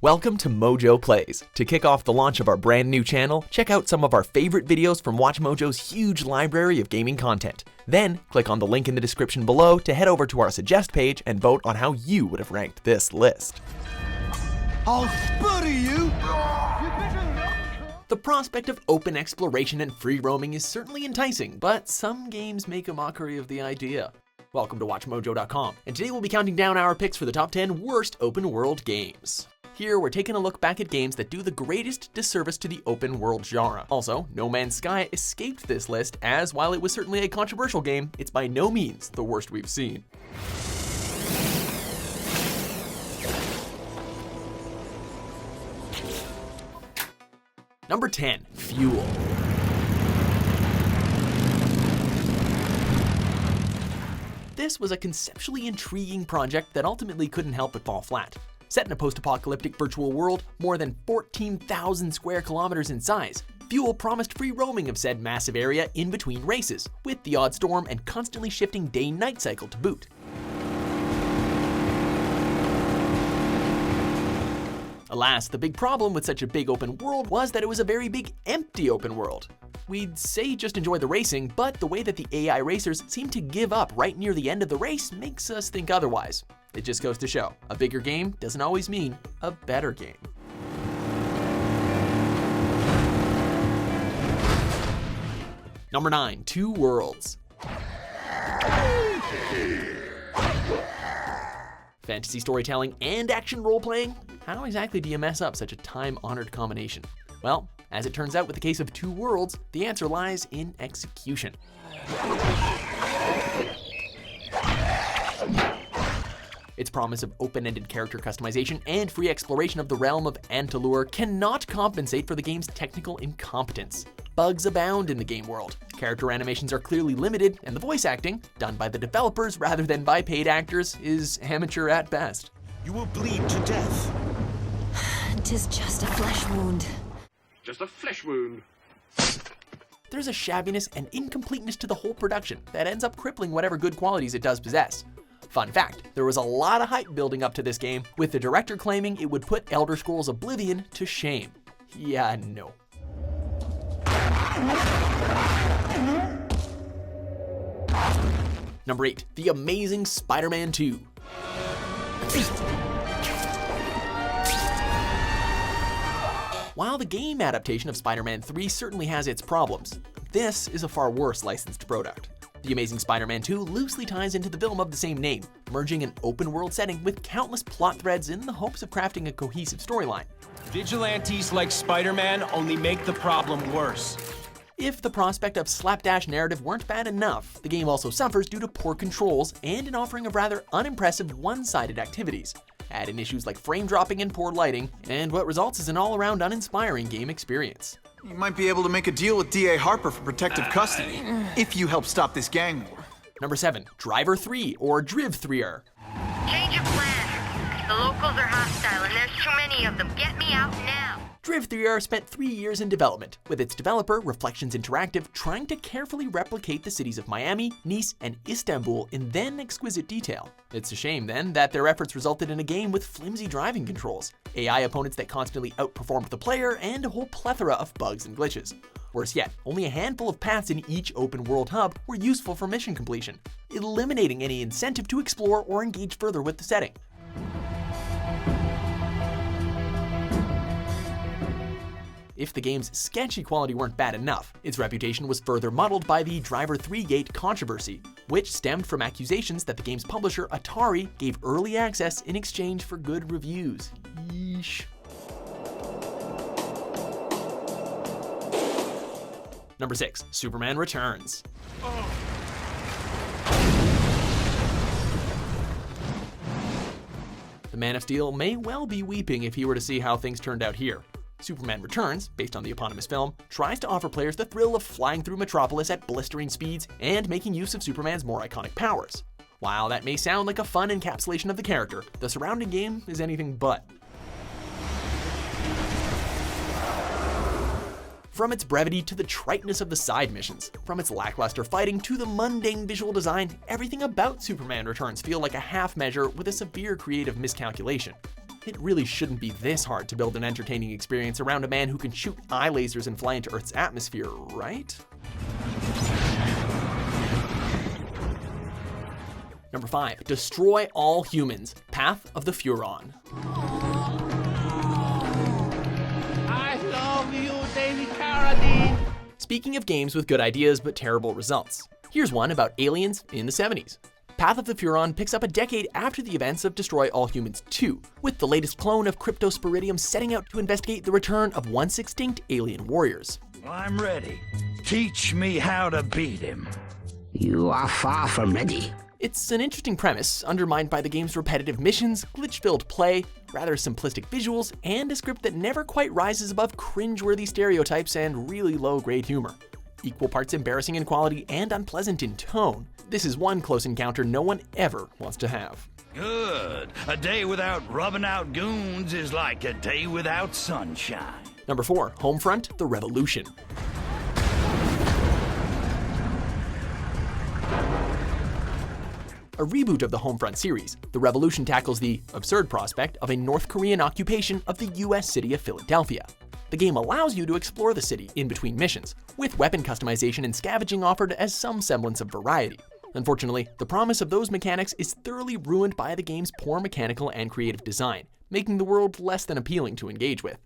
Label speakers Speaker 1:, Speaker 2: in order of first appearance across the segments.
Speaker 1: Welcome to MojoPlays. To kick off the launch of our brand new channel, check out some of our favorite videos from WatchMojo's huge library of gaming content. Then, click on the link in the description below to head over to our Suggest page and vote on how you would have ranked this list.
Speaker 2: I'll spuddy you!
Speaker 1: The prospect of open exploration and free roaming is certainly enticing, but some games make a mockery of the idea. Welcome to WatchMojo.com, and today we'll be counting down our picks for the top 10 worst open world games. Here, we're taking a look back at games that do the greatest disservice to the open world genre. Also, No Man's Sky escaped this list, as while it was certainly a controversial game, it's by no means the worst we've seen. Number 10, Fuel. This was a conceptually intriguing project that ultimately couldn't help but fall flat. Set in a post-apocalyptic virtual world, more than 14,000 square kilometers in size, Fuel promised free roaming of said massive area in between races, with the odd storm and constantly shifting day-night cycle to boot. Alas, the big problem with such a big open world was that it was a very big empty open world. We'd say just enjoy the racing, but the way that the AI racers seem to give up right near the end of the race makes us think otherwise. It just goes to show, a bigger game doesn't always mean a better game. Number 9, Two Worlds. Fantasy storytelling and action role-playing? How exactly do you mess up such a time-honored combination? Well, as it turns out with the case of Two Worlds, the answer lies in execution. Its promise of open-ended character customization and free exploration of the realm of Antalure cannot compensate for the game's technical incompetence. Bugs abound in the game world. Character animations are clearly limited, and the voice acting, done by the developers rather than by paid actors, is amateur at best.
Speaker 2: You will bleed to death.
Speaker 3: 'Tis just a flesh wound.
Speaker 4: Just a flesh wound.
Speaker 1: There's a shabbiness and incompleteness to the whole production that ends up crippling whatever good qualities it does possess. Fun fact, there was a lot of hype building up to this game, with the director claiming it would put Elder Scrolls Oblivion to shame. Yeah, no. Number 8, The Amazing Spider-Man 2. While the game adaptation of Spider-Man 3 certainly has its problems, this is a far worse licensed product. The Amazing Spider-Man 2 loosely ties into the film of the same name, merging an open-world setting with countless plot threads in the hopes of crafting a cohesive storyline.
Speaker 5: Vigilantes like Spider-Man only make the problem worse.
Speaker 1: If the prospect of slapdash narrative weren't bad enough, the game also suffers due to poor controls and an offering of rather unimpressive one-sided activities. Add in issues like frame dropping and poor lighting, and what results is an all-around uninspiring game experience.
Speaker 2: You might be able to make a deal with D.A. Harper for protective custody, if you help stop this gang war.
Speaker 1: Number 7, Driver 3, or Driv 3er.
Speaker 6: Change of plan. The locals are hostile and there's too many of them. Get me out now.
Speaker 1: Driv 3er spent 3 years in development, with its developer, Reflections Interactive, trying to carefully replicate the cities of Miami, Nice, and Istanbul in then exquisite detail. It's a shame, then, that their efforts resulted in a game with flimsy driving controls, AI opponents that constantly outperformed the player, and a whole plethora of bugs and glitches. Worse yet, only a handful of paths in each open world hub were useful for mission completion, eliminating any incentive to explore or engage further with the setting. If the game's sketchy quality weren't bad enough, its reputation was further muddled by the Driver 3 Gate controversy, which stemmed from accusations that the game's publisher, Atari, gave early access in exchange for good reviews. Yeesh. Number 6, Superman Returns. The Man of Steel may well be weeping if he were to see how things turned out here. Superman Returns, based on the eponymous film, tries to offer players the thrill of flying through Metropolis at blistering speeds and making use of Superman's more iconic powers. While that may sound like a fun encapsulation of the character, the surrounding game is anything but. From its brevity to the triteness of the side missions, from its lackluster fighting to the mundane visual design, everything about Superman Returns feel like a half measure with a severe creative miscalculation. It really shouldn't be this hard to build an entertaining experience around a man who can shoot eye lasers and fly into Earth's atmosphere, right? Number 5. Destroy all humans. Path of the Furon.
Speaker 5: I love you, David Carradine.
Speaker 1: Speaking of games with good ideas but terrible results, here's one about aliens in the 70s. Path of the Furon picks up a decade after the events of Destroy All Humans 2, with the latest clone of Cryptosporidium setting out to investigate the return of once extinct alien warriors.
Speaker 7: I'm ready. Teach me how to beat him.
Speaker 8: You are far from ready.
Speaker 1: It's an interesting premise, undermined by the game's repetitive missions, glitch-filled play, rather simplistic visuals, and a script that never quite rises above cringe-worthy stereotypes and really low-grade humor. Equal parts embarrassing in quality and unpleasant in tone, this is one close encounter no one ever wants to have.
Speaker 7: Good. A day without rubbing out goons is like a day without sunshine.
Speaker 1: Number 4. Homefront: The Revolution. A reboot of the Homefront series, The Revolution tackles the absurd prospect of a North Korean occupation of the US city of Philadelphia. The game allows you to explore the city in between missions, with weapon customization and scavenging offered as some semblance of variety. Unfortunately, the promise of those mechanics is thoroughly ruined by the game's poor mechanical and creative design, making the world less than appealing to engage with.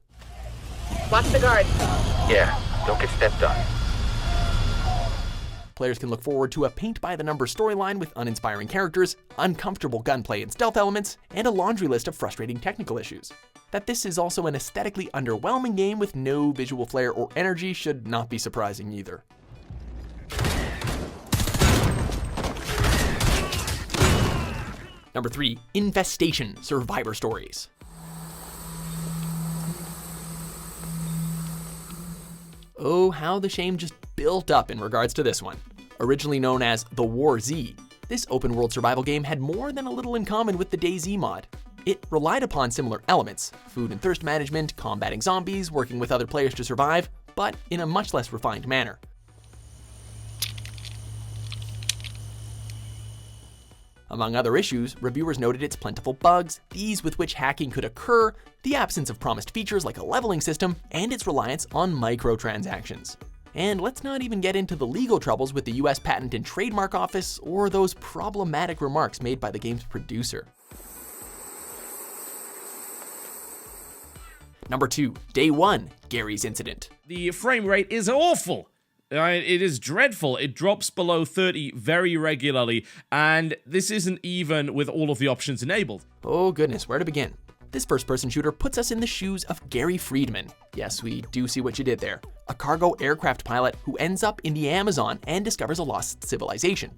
Speaker 9: Watch the guard.
Speaker 10: Yeah, don't get stepped on.
Speaker 1: Players can look forward to a paint-by-the-numbers storyline with uninspiring characters, uncomfortable gunplay and stealth elements, and a laundry list of frustrating technical issues. That this is also an aesthetically underwhelming game with no visual flair or energy should not be surprising either. Number 3. Infestation: Survivor Stories. Oh, how the shame just built up in regards to this one. Originally known as The War Z, this open-world survival game had more than a little in common with the DayZ mod. It relied upon similar elements: food and thirst management, combating zombies, working with other players to survive, but in a much less refined manner. Among other issues, reviewers noted its plentiful bugs, the ease with which hacking could occur, the absence of promised features like a leveling system, and its reliance on microtransactions. And let's not even get into the legal troubles with the US Patent and Trademark Office or those problematic remarks made by the game's producer. Number 2. Day 1: Garry's Incident.
Speaker 11: The frame rate is awful. It is dreadful. It drops below 30 very regularly, and this isn't even with all of the options enabled.
Speaker 1: Oh goodness, where to begin? This first-person shooter puts us in the shoes of Garry Friedman. Yes, we do see what you did there. A cargo aircraft pilot who ends up in the Amazon and discovers a lost civilization.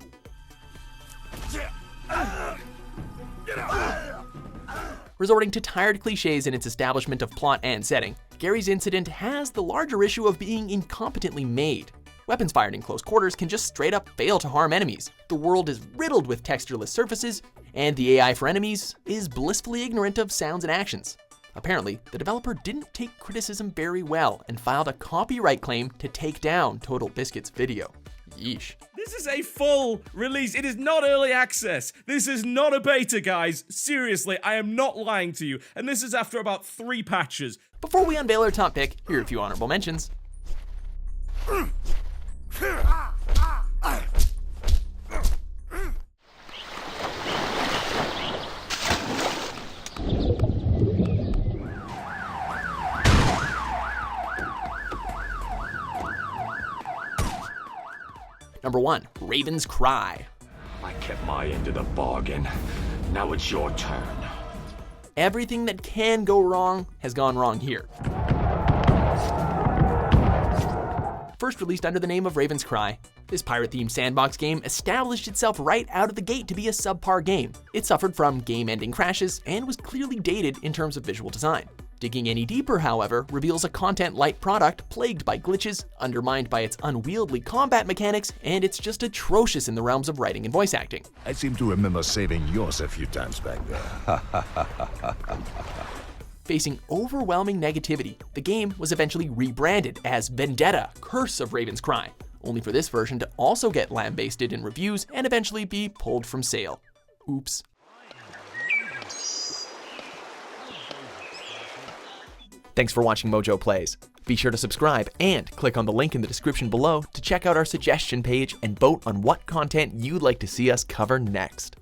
Speaker 1: Resorting to tired cliches in its establishment of plot and setting, Garry's Incident has the larger issue of being incompetently made. Weapons fired in close quarters can just straight up fail to harm enemies. The world is riddled with textureless surfaces, and the AI for enemies is blissfully ignorant of sounds and actions. Apparently, the developer didn't take criticism very well and filed a copyright claim to take down Total Biscuit's video. Yeesh.
Speaker 11: This is a full release. It is not early access. This is not a beta, guys. Seriously, I am not lying to you. And this is after about 3 patches.
Speaker 1: Before we unveil our top pick, here are a few honorable mentions. Number 1, Raven's Cry.
Speaker 4: I kept my end of the bargain. Now it's your turn.
Speaker 1: Everything that can go wrong has gone wrong here. First released under the name of Raven's Cry, this pirate-themed sandbox game established itself right out of the gate to be a subpar game. It suffered from game-ending crashes and was clearly dated in terms of visual design. Digging any deeper, however, reveals a content-light product plagued by glitches, undermined by its unwieldy combat mechanics, and it's just atrocious in the realms of writing and voice acting.
Speaker 12: I seem to remember saving yours a few times back there.
Speaker 1: Facing overwhelming negativity, the game was eventually rebranded as Vendetta: Curse of Raven's Cry, only for this version to also get lambasted in reviews and eventually be pulled from sale. Oops. Thanks for watching Mojo Plays. Be sure to subscribe and click on the link in the description below to check out our suggestion page and vote on what content you'd like to see us cover next.